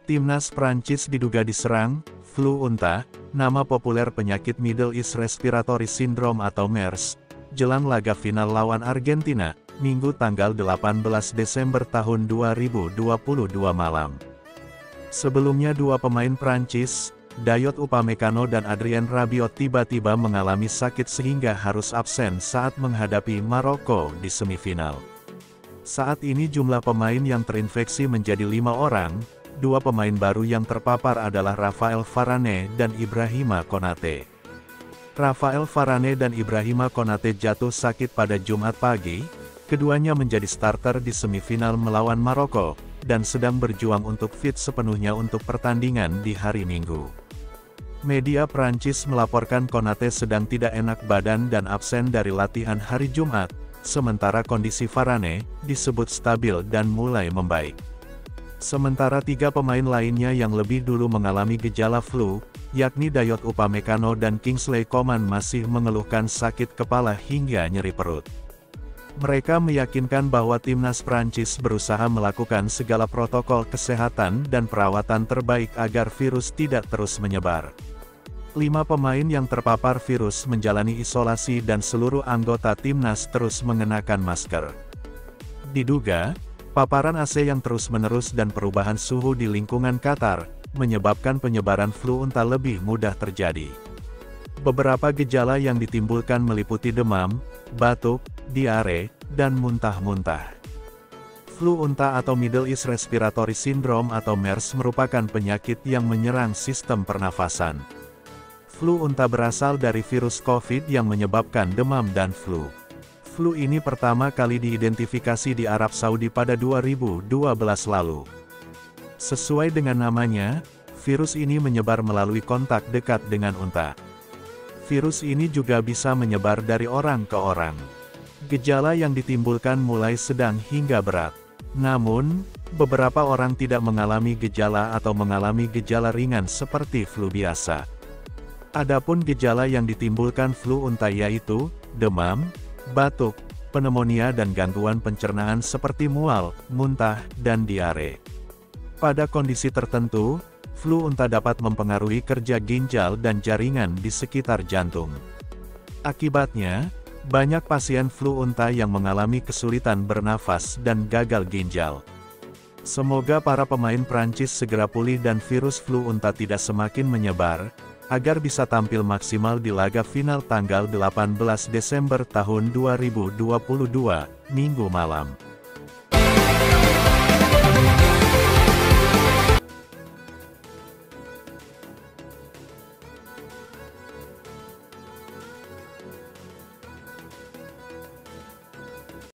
Timnas Prancis diduga diserang flu unta, nama populer penyakit Middle East Respiratory Syndrome atau MERS, jelang laga final lawan Argentina, Minggu tanggal 18 Desember tahun 2022 malam. Sebelumnya dua pemain Prancis, Dayot Upamecano dan Adrien Rabiot tiba-tiba mengalami sakit sehingga harus absen saat menghadapi Maroko di semifinal. Saat ini jumlah pemain yang terinfeksi menjadi 5 orang, dua pemain baru yang terpapar adalah Raphael Varane dan Ibrahima Konate. Raphael Varane dan Ibrahima Konate jatuh sakit pada Jumat pagi, keduanya menjadi starter di semifinal melawan Maroko, dan sedang berjuang untuk fit sepenuhnya untuk pertandingan di hari Minggu. Media Prancis melaporkan Konate sedang tidak enak badan dan absen dari latihan hari Jumat, sementara kondisi Varane disebut stabil dan mulai membaik. Sementara tiga pemain lainnya yang lebih dulu mengalami gejala flu, yakni Dayot Upamecano dan Kingsley Coman masih mengeluhkan sakit kepala hingga nyeri perut. Mereka meyakinkan bahwa timnas Prancis berusaha melakukan segala protokol kesehatan dan perawatan terbaik agar virus tidak terus menyebar. 5 pemain yang terpapar virus menjalani isolasi dan seluruh anggota timnas terus mengenakan masker. Diduga, paparan AC yang terus-menerus dan perubahan suhu di lingkungan Qatar, menyebabkan penyebaran flu unta lebih mudah terjadi. Beberapa gejala yang ditimbulkan meliputi demam, batuk, diare, dan muntah-muntah. Flu unta atau Middle East Respiratory Syndrome atau MERS merupakan penyakit yang menyerang sistem pernafasan. Flu unta berasal dari virus COVID yang menyebabkan demam dan flu. Flu ini pertama kali diidentifikasi di Arab Saudi pada 2012 lalu. Sesuai dengan namanya, virus ini menyebar melalui kontak dekat dengan unta. Virus ini juga bisa menyebar dari orang ke orang. Gejala yang ditimbulkan mulai sedang hingga berat. Namun, beberapa orang tidak mengalami gejala atau mengalami gejala ringan seperti flu biasa. Adapun gejala yang ditimbulkan flu unta yaitu demam, batuk, pneumonia dan gangguan pencernaan seperti mual, muntah, dan diare. Pada kondisi tertentu, flu unta dapat mempengaruhi kerja ginjal dan jaringan di sekitar jantung. Akibatnya, banyak pasien flu unta yang mengalami kesulitan bernafas dan gagal ginjal. Semoga para pemain Prancis segera pulih dan virus flu unta tidak semakin menyebar, agar bisa tampil maksimal di laga final tanggal 18 Desember tahun 2022, Minggu malam.